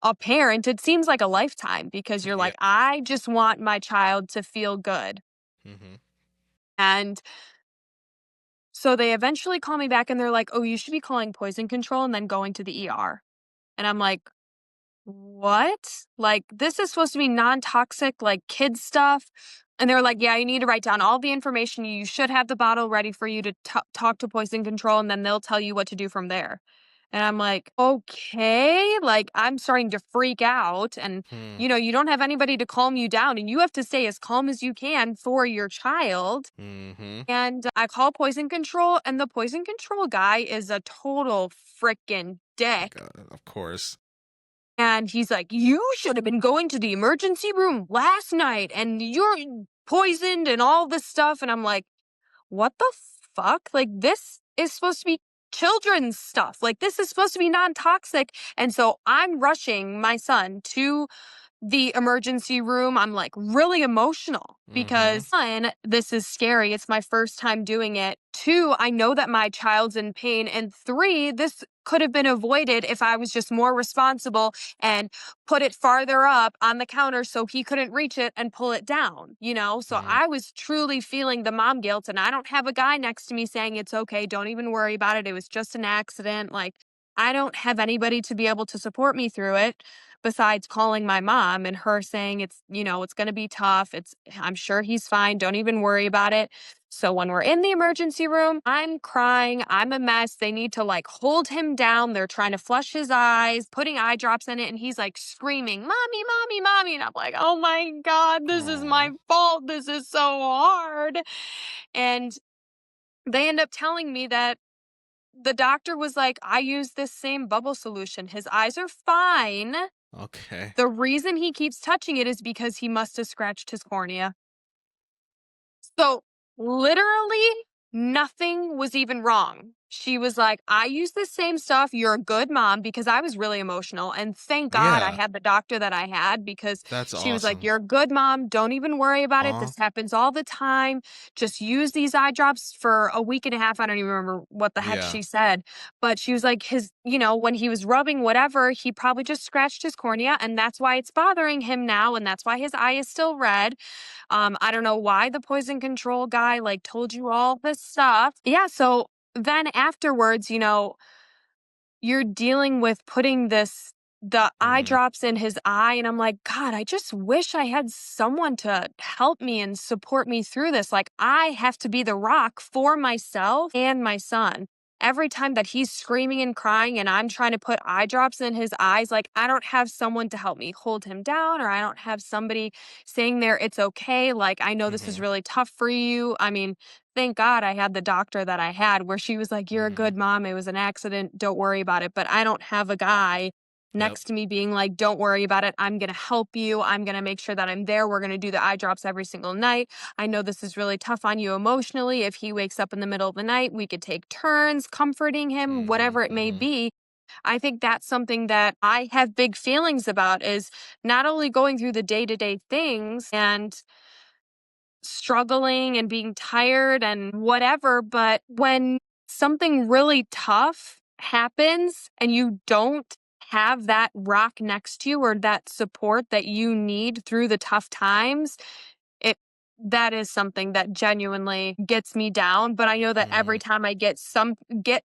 a parent, it seems like a lifetime because you're Yeah. like, I just want my child to feel good. Mm-hmm. And so they eventually call me back and they're like, "Oh, you should be calling poison control and then going to the ER." And I'm like, "What? Like this is supposed to be non-toxic like kid stuff?" And they're like, "Yeah, you need to write down all the information. You should have the bottle ready for you to talk to poison control and then they'll tell you what to do from there." And I'm like, "Okay." Like I'm starting to freak out and Hmm. you don't have anybody to calm you down and you have to stay as calm as you can for your child. Mm-hmm. And I call poison control, and the poison control guy is a total freaking Like, dick. of course. And he's like, "You should have been going to the emergency room last night, and you're poisoned and all this stuff." And I'm like, what the fuck? Like, this is supposed to be children's stuff. Like, this is supposed to be non toxic. And so I'm rushing my son to the emergency room. I'm like really emotional Mm-hmm. because one, this is scary. It's my first time doing it. Two, I know that my child's in pain. And three, this could have been avoided if I was just more responsible and put it farther up on the counter so he couldn't reach it and pull it down. So Mm-hmm. I was truly feeling the mom guilt and I don't have a guy next to me saying it's okay. Don't even worry about it. It was just an accident. Like I don't have anybody to be able to support me through it besides calling my mom and her saying it's going to be tough. I'm sure he's fine. Don't even worry about it. So when we're in the emergency room, I'm crying. I'm a mess. They need to like hold him down. They're trying to flush his eyes, putting eye drops in it. And he's like screaming, "Mommy, mommy, mommy." And I'm like, oh my God, this is my Oh. fault. This is so hard. And they end up telling me that the doctor was like, I use this same bubble solution. His eyes are fine. Okay. The reason he keeps touching it is because he must have scratched his cornea. So literally nothing was even wrong. she was like, I use the same stuff. You're a good mom, because I was really emotional. And thank God I Yeah, had the doctor that I had, because that's she was like, awesome. you're a good mom. Don't even worry about it. Aw, This happens all the time. Just use these eye drops for a week and a half. I don't even remember what the heck yeah. she said. But she was like, when he was rubbing whatever, he probably just scratched his cornea. And that's why it's bothering him now. And that's why his eye is still red. I don't know why the poison control guy like told you all this stuff. Yeah. So then afterwards, you're dealing with putting the eye Mhm, drops in his eye. And I'm like, God, I just wish I had someone to help me and support me through this. Like, I have to be the rock for myself and my son. Every time that he's screaming and crying and I'm trying to put eye drops in his eyes, like, I don't have someone to help me hold him down, or I don't have somebody saying there, it's okay. Like, I know this is mhm, really tough for you. I mean, thank God I had the doctor that I had, where she was like, you're a mhm. good mom. It was an accident. Don't worry about it. But I don't have a guy Yep. next to me being like, don't worry about it. I'm going to help you. I'm going to make sure that I'm there. We're going to do the eye drops every single night. I know this is really tough on you emotionally. If he wakes up in the middle of the night, we could take turns comforting him, Mhm, whatever it may mhm. be. I think that's something that I have big feelings about, is not only going through the day-to-day things and struggling and being tired and whatever, but when something really tough happens and you don't have that rock next to you, or that support that you need through the tough times, it that is something that genuinely gets me down. But I know that every Mhm. time I get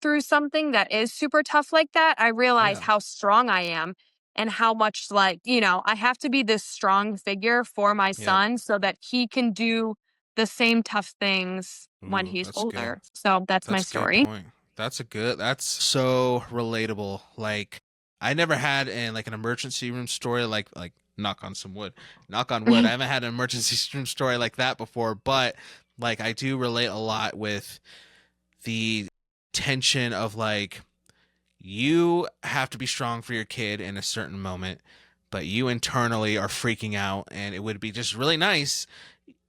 through something that is super tough like that, I realize Yeah. how strong I am, and how much, like, I have to be this strong figure for my Yep. son so that he can do the same tough things when Ooh, he's that's good. older. So that's my That's a good story. point. That's so relatable. Like, I never had an emergency room story like knock on some wood. Knock on wood. I haven't had an emergency room story like that before, but like I do relate a lot with the tension of like you have to be strong for your kid in a certain moment, but you internally are freaking out, and it would be just really nice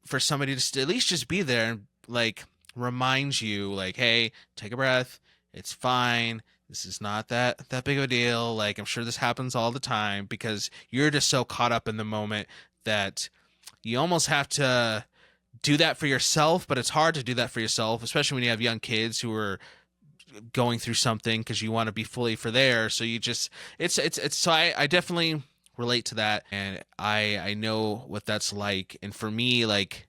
for somebody to at least just be there and like remind you like, hey, take a breath, it's fine, this is not that big of a deal. Like, I'm sure this happens all the time, because you're just so caught up in the moment that you almost have to do that for yourself. But it's hard to do that for yourself, especially when you have young kids who are going through something, because you want to be fully for there. So you just it's so I definitely relate to that, and I know what that's like. And for me, like,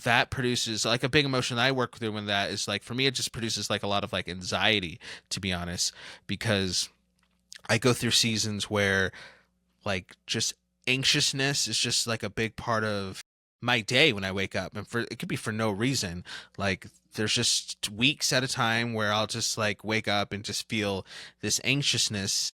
that produces like a big emotion that I work through. When that is like, for me, it just produces like a lot of like anxiety, to be honest, because I go through seasons where like just anxiousness is just like a big part of my day when I wake up, and for it could be for no reason. Like, there's just weeks at a time where I'll just like wake up and just feel this anxiousness.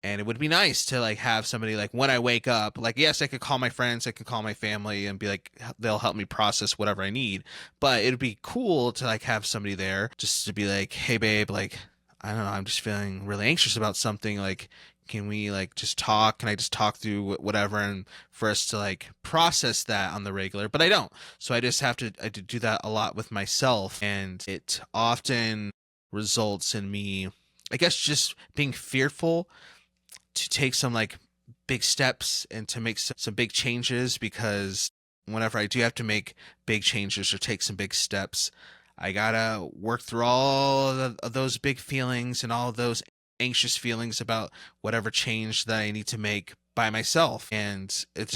And it would be nice to like have somebody, like, when I wake up, like, yes, I could call my friends, I could call my family and be like, they'll help me process whatever I need. But it'd be cool to like have somebody there just to be like, hey babe, like, I don't know, I'm just feeling really anxious about something. Like, can we like just talk? Can I just talk through whatever, and for us to like process that on the regular? But I don't. So I do that a lot with myself, and it often results in me, I guess, just being fearful to take some like big steps and to make some big changes, because whenever I do have to make big changes or take some big steps, I gotta work through all of those big feelings and all of those anxious feelings about whatever change that I need to make by myself. And it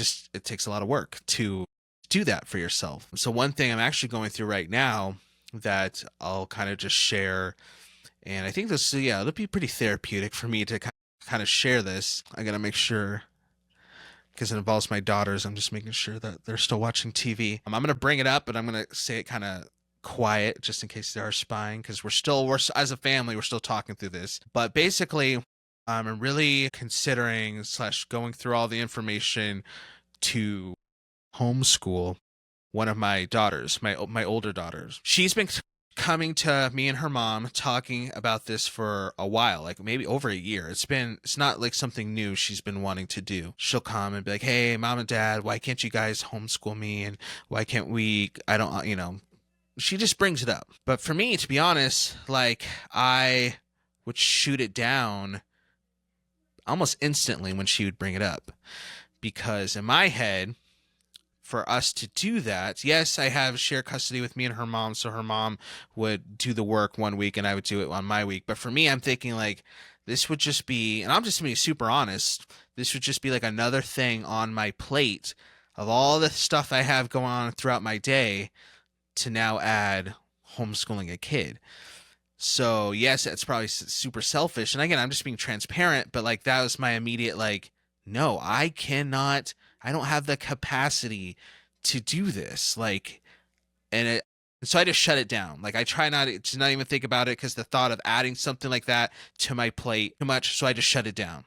takes a lot of work to do that for yourself. So one thing I'm actually going through right now that I'll kind of just share, and I think this, yeah, it'll be pretty therapeutic for me to kind of share this. I gotta make sure, because it involves my daughters. I'm just making sure that they're still watching TV. I'm gonna bring it up, but I'm gonna say it kind of quiet, just in case they are spying, because we're as a family, we're still talking through this. But basically, I'm really considering slash going through all the information to homeschool one of my daughters, my older daughters. She's been coming to me and her mom talking about this for a while, like maybe over a year. It's not like something new she's been wanting to do. She'll come and be like, "Hey, mom and dad, why can't you guys homeschool me? And why can't we? I don't, she just brings it up. But for me, to be honest, like, I would shoot it down almost instantly when she would bring it up. Because in my head, for us to do that, yes, I have shared custody with me and her mom, so her mom would do the work one week and I would do it on my week. But for me, I'm thinking like, this would just be, and I'm just being super honest, this would just be like another thing on my plate of all the stuff I have going on throughout my day to now add homeschooling a kid. So yes, it's probably super selfish. And again, I'm just being transparent, but like that was my immediate like, no, I cannot, I don't have the capacity to do this. Like, and so I just shut it down. Like I try not to not even think about it because the thought of adding something like that to my plate too much. So I just shut it down.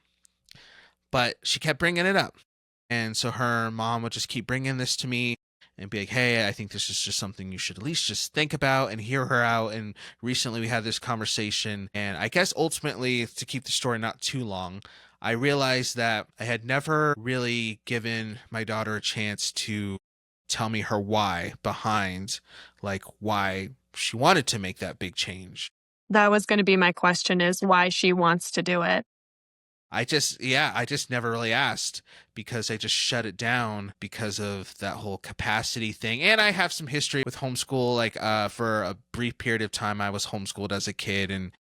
But she kept bringing it up. And so her mom would just keep bringing this to me and be like, hey, I think this is just something you should at least just think about, and hear her out. And recently we had this conversation. And I guess ultimately, to keep the story not too long, I realized that I had never really given my daughter a chance to tell me her why behind, like, why she wanted to make that big change. That was going to be my question, is why she wants to do it. I just never really asked because I just shut it down because of that whole capacity thing. And I have some history with homeschool. Like, for a brief period of time, I was homeschooled as a kid and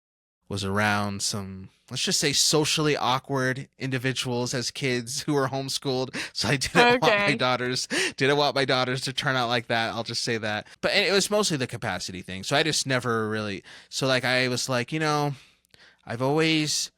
was around some, let's just say, socially awkward individuals as kids who were homeschooled. So I didn't want my daughters to turn out like that. I'll just say that. But it was mostly the capacity thing. So I just never really, so like I was like, I've always,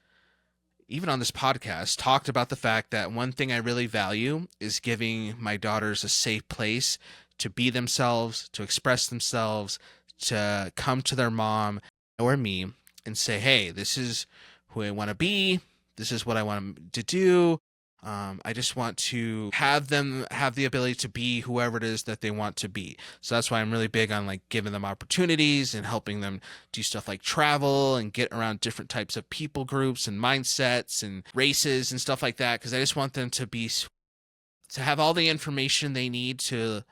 even on this podcast, talked about the fact that one thing I really value is giving my daughters a safe place to be themselves, to express themselves, to come to their mom or me and say, hey, this is who I want to be. This is what I want them to do. I just want to have them have the ability to be whoever it is that they want to be. So that's why I'm really big on like giving them opportunities and helping them do stuff like travel and get around different types of people groups and mindsets and races and stuff like that. Because I just want them to have all the information they need to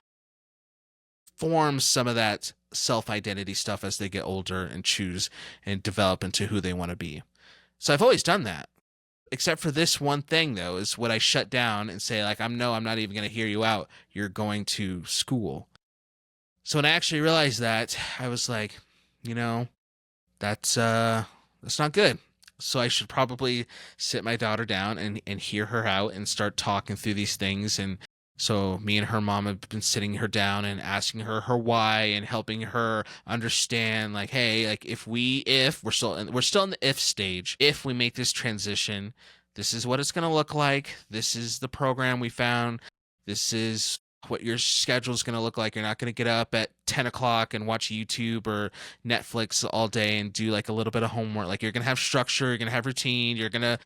form some of that self-identity stuff as they get older and choose and develop into who they want to be. So I've always done that. Except for this one thing, though, is what I shut down and say, like, I'm not even going to hear you out. You're going to school. So when I actually realized that, I was like, that's not good. So I should probably sit my daughter down and hear her out and start talking through these things. And so me and her mom have been sitting her down and asking her why and helping her understand, like, hey, like if we're still in the if stage, if we make this transition, this is what it's going to look like. This is the program we found. This is what your schedule is going to look like. You're not going to get up at 10 o'clock and watch YouTube or Netflix all day and do like a little bit of homework. Like, you're going to have structure, you're going to have routine, you're going to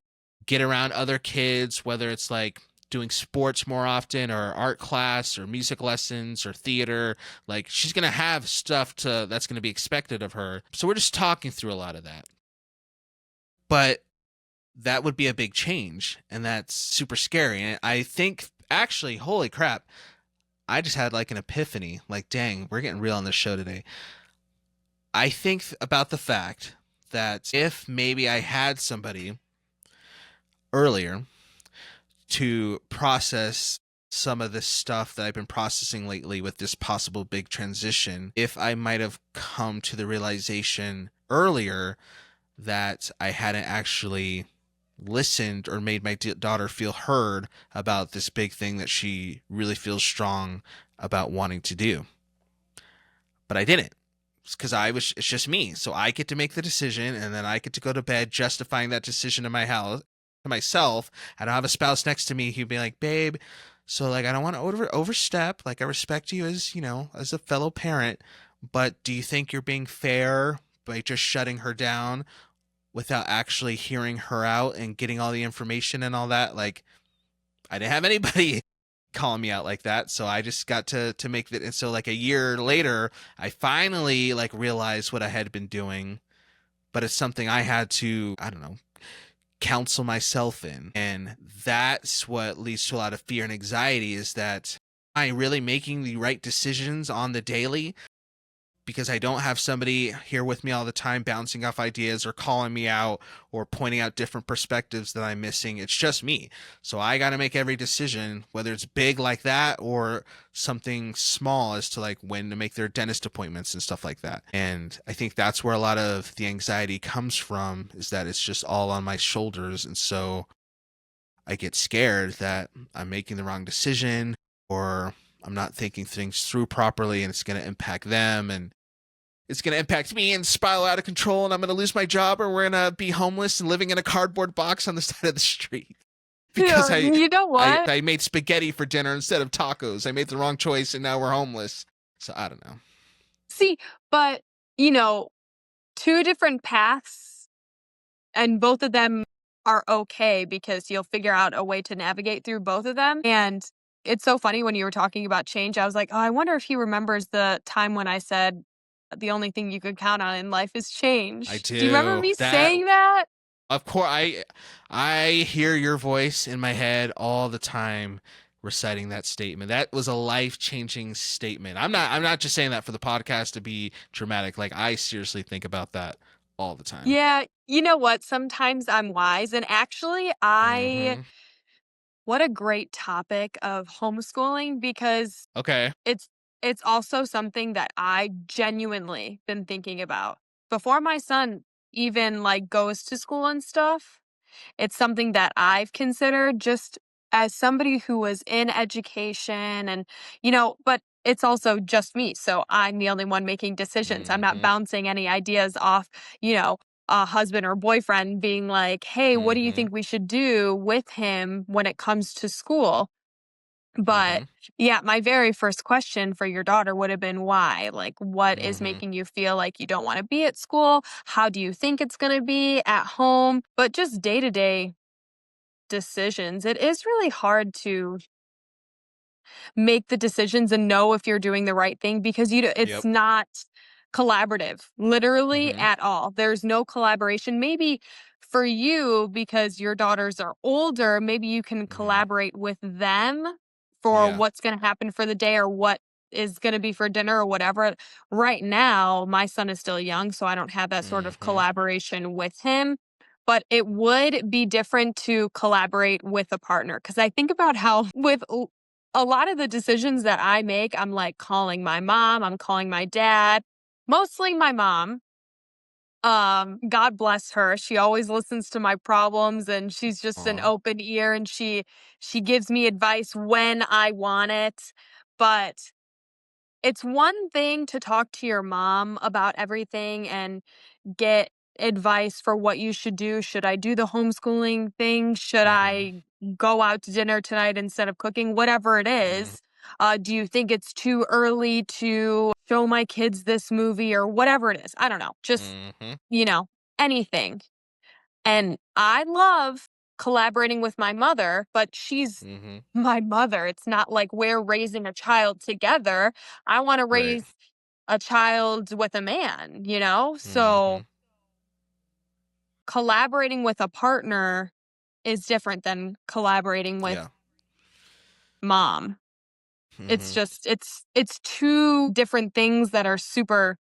get around other kids, whether it's like doing sports more often or art class or music lessons or theater. Like, she's going to have stuff that's going to be expected of her. So we're just talking through a lot of that. But that would be a big change, and that's super scary. And I think, actually, holy crap, I just had like an epiphany. Like, dang, we're getting real on this show today. I think about the fact that if maybe I had somebody earlier to process some of this stuff that I've been processing lately with this possible big transition, if I might have come to the realization earlier that I hadn't actually listened or made my daughter feel heard about this big thing that she really feels strong about wanting to do. But I didn't. It's just me. So I get to make the decision, and then I get to go to bed justifying that decision to myself. I don't have a spouse next to me who'd be like, babe, so like I don't want to overstep. Like, I respect you as, as a fellow parent, but do you think you're being fair by just shutting her down without actually hearing her out and getting all the information and all that? Like, I didn't have anybody calling me out like that, so I just got to make that. And so like a year later, I finally like realized what I had been doing, but it's something I had to, I don't know, counsel myself in. And that's what leads to a lot of fear and anxiety, is that am I really making the right decisions on the daily? because I don't have somebody here with me all the time bouncing off ideas or calling me out or pointing out different perspectives that I'm missing. It's just me. So I got to make every decision, whether it's big like that or something small as to like when to make their dentist appointments and stuff like that. And I think that's where a lot of the anxiety comes from, is that it's just all on my shoulders. And so I get scared that I'm making the wrong decision, or I'm not thinking things through properly and it's going to impact them, and it's going to impact me and spiral out of control, and I'm going to lose my job, or we're going to be homeless and living in a cardboard box on the side of the street because Yeah, you know what? I made spaghetti for dinner instead of tacos. I made the wrong choice and now we're homeless. So I don't know. See, but, you know, two different paths, and both of them are okay because you'll figure out a way to navigate through both of them. And it's so funny when you were talking about change. I was like, oh, I wonder if he remembers the time when I said the only thing you could count on in life is I change. Do you remember do. me That saying that? Of course, I hear your voice in my head all the time reciting that statement. That was a life-changing statement. I'm not just saying that for the podcast to be dramatic. Like, I seriously think about that all the time. Yeah, you know what? Sometimes I'm wise. And actually, Mhm. what a great topic of homeschooling, because Okay. it's it's also something that I genuinely been thinking about. Before my son even like goes to school and stuff, it's something that I've considered, just as somebody who was in education, and but it's also just me. So I'm the only one making decisions. I'm not Mhm. bouncing any ideas off, you know, a husband or boyfriend being like, "Hey, what do you Mhm. think we should do with him when it comes to school?" But Mhm. yeah, my very first question for your daughter would have been why? Like, what is Mhm. making you feel like you don't want to be at school? How do you think it's going to be at home? But just day to day decisions, it is really hard to make the decisions and know if you're doing the right thing, because it's Yep. not collaborative, literally Mhm. at all. There's no collaboration. Maybe for you, because your daughters are older, maybe you can Yeah. collaborate with them for Yeah. what's going to happen for the day, or what is going to be for dinner or whatever. Right now, my son is still young, so I don't have that sort of Mhm. collaboration with him. But it would be different to collaborate with a partner, because I think about how with a lot of the decisions that I make, I'm like calling my mom, I'm calling my dad, mostly my mom. God bless her. She always listens to my problems, and she's just an Aw. open ear, and she gives me advice when I want it. But it's one thing to talk to your mom about everything and get advice for what you should do. Should I do the homeschooling thing? Should Mhm. I go out to dinner tonight instead of cooking? Whatever it Mhm. is. Do you think it's too early to show my kids this movie, or whatever it is? I don't know. Just, Mhm. you know, anything. And I love collaborating with my mother, but she's Mhm. my mother. It's not like we're raising a child together. I want to Right. raise a child with a man, you know? So Mhm. collaborating with a partner is different than collaborating with Yeah. mom. It's Mhm. just it's two different things that are super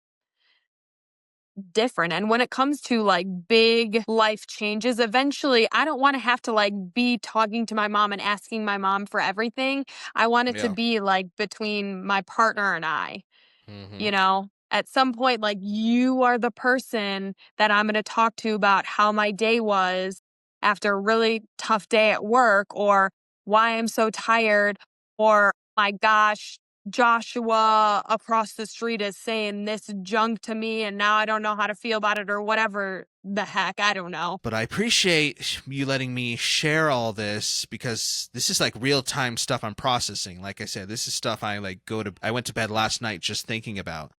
different. And when it comes to like big life changes, eventually I don't want to have to like be talking to my mom and asking my mom for everything. I want it to Yeah. be like between my partner and I. Mhm. At some point, like, you are the person that I'm going to talk to about how my day was after a really tough day at work, or why I'm so tired, or my gosh, Joshua across the street is saying this junk to me and now I don't know how to feel about it, or whatever the heck. I don't know. But I appreciate you letting me share all this, because this is like real time stuff I'm processing. Like I said, this is stuff I went to bed last night just thinking about.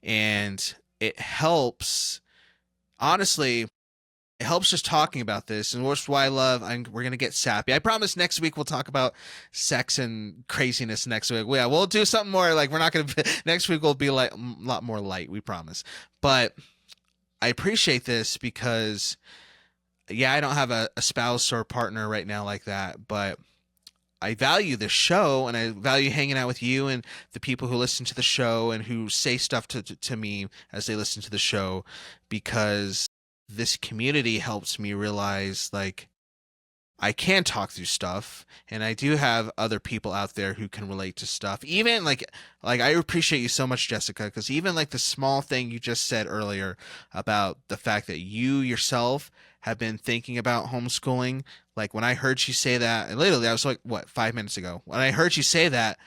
And it helps, honestly, it helps just talking about this. And that's why we're going to get sappy. I promise next week we'll talk about sex and craziness next week. Yeah, we'll do something more like, we're not going to, next week will be like a lot more light, we promise. But I appreciate this because, yeah, I don't have a spouse or partner right now like that, but I value this show, and I value hanging out with you and the people who listen to the show and who say stuff to me as they listen to the show, because this community helps me realize, like, I can talk through stuff, and I do have other people out there who can relate to stuff. Even like I appreciate you so much, Jessica, because even like the small thing you just said earlier about the fact that you yourself have been thinking about homeschooling. Like when I heard you say that, and literally I was like, what, 5 minutes ago, when I heard you say that,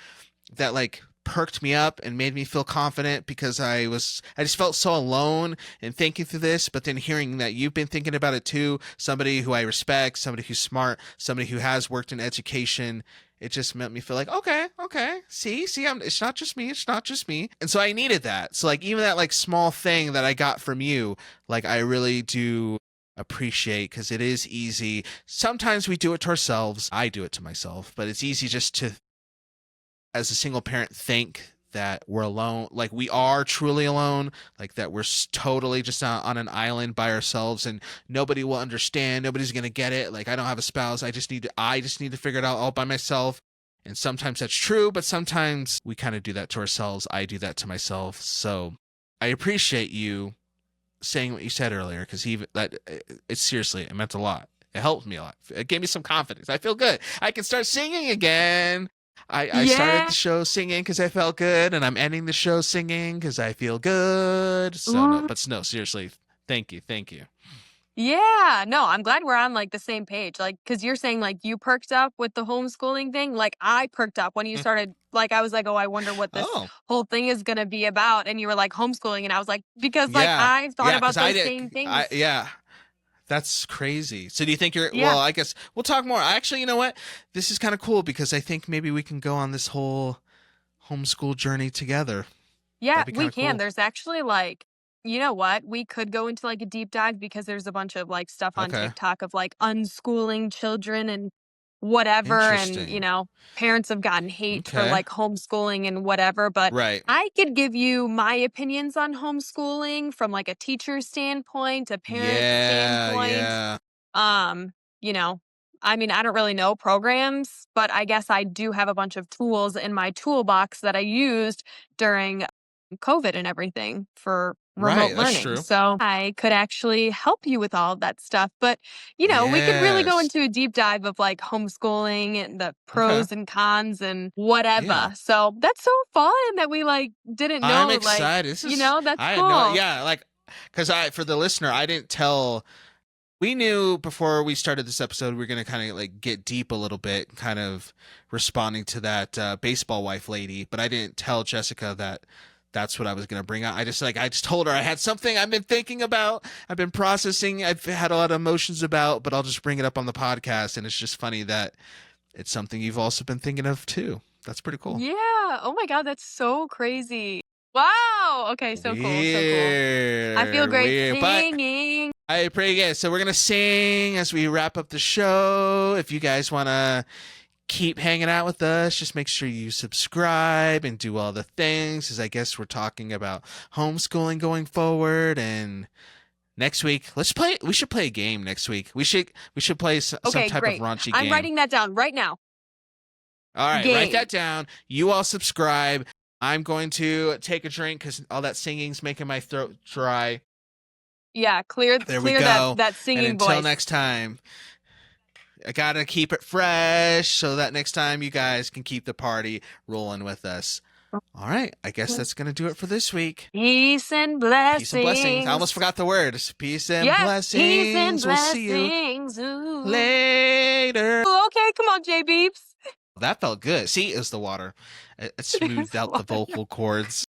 that like perked me up and made me feel confident, because I just felt so alone in thinking through this. But then hearing that you've been thinking about it too, somebody who I respect, somebody who's smart, somebody who has worked in education, it just made me feel like, okay, see, it's not just me. And so I needed that. So like even that like small thing that I got from you, like I really do appreciate, because it is easy. Sometimes we do it to ourselves. I do it to myself, but it's easy just to, as a single parent, think that we're alone, like we are truly alone, like that we're totally just on an island by ourselves, and nobody will understand, nobody's gonna get it. Like I don't have a spouse, I just need to figure it out all by myself. And sometimes that's true, but sometimes we kind of do that to ourselves. I do that to myself. So I appreciate you saying what you said earlier, because even that, it seriously, it meant a lot. It helped me a lot. It gave me some confidence. I feel good. I can start singing again. I started the show singing because I felt good, and I'm ending the show singing because I feel good. So no, seriously, thank you. Yeah, no, I'm glad we're on like the same page. Like, cause you're saying like you perked up with the homeschooling thing. Like I perked up when you started, like, I was like, oh, I wonder what this Oh, whole thing is going to be about. And you were like homeschooling. And I was like, because like yeah, I thought yeah, because about those same things. yeah. That's crazy. So do you think Yeah. well, I guess we'll talk more. Actually, you know what? This is kind of cool, because I think maybe we can go on this whole homeschool journey together. Yeah, That'd be kind we of can. cool. There's actually like, you know what? We could go into like a deep dive because there's a bunch of like stuff on Okay. TikTok of like unschooling children and whatever. And, Interesting. parents have gotten hate for Okay. like homeschooling and whatever. But Right. I could give you my opinions on homeschooling from like a teacher standpoint, a parent Yeah, standpoint. yeah. Um, you know, I mean, I don't really know programs, but I guess I do have a bunch of tools in my toolbox that I used during COVID and everything for remote Right, that's learning. true. So I could actually help you with all of that stuff. But, we could really go Yes. into a deep dive of like homeschooling and the Okay. pros and cons and Yeah. whatever. So that's so fun that we like didn't I'm know, like, excited. that's I had no, cool. yeah, like, because for the listener, I didn't tell, we knew before we started this episode, we were going to kind of like get deep a little bit, kind of responding to that baseball wife lady, but I didn't tell Jessica that that's what I was going to bring out. I just told her I had something I've been thinking about, I've been processing, I've had a lot of emotions about, but I'll just bring it up on the podcast. And it's just funny that it's something you've also been thinking of too. That's pretty cool. Yeah. Oh my God, that's so crazy. Wow. Okay, so cool. So cool. I feel great Weird, but singing. I pray, yeah. So we're gonna sing as we wrap up the show. If you guys wanna keep hanging out with us, just make sure you subscribe and do all the things, because I guess we're talking about homeschooling going forward. And next week, we should play a game next week. We should play some Okay, type of great. raunchy I'm game. writing that down right now. All right, write Game. that down. You all subscribe. I'm going to take a drink because all that singing's making my throat dry. Yeah, clear There we clear that go. that And singing until voice. next time, I gotta keep it fresh so that next time you guys can keep the party rolling with us. All right, I guess that's gonna do it for this week. Peace and blessings. Peace and blessings. I almost forgot the words. Peace and Yes, blessings. peace and We'll see you blessings. Ooh. later. Ooh, okay, come on, J Beeps. That felt good. See, it was the water. It smoothed out the vocal cords.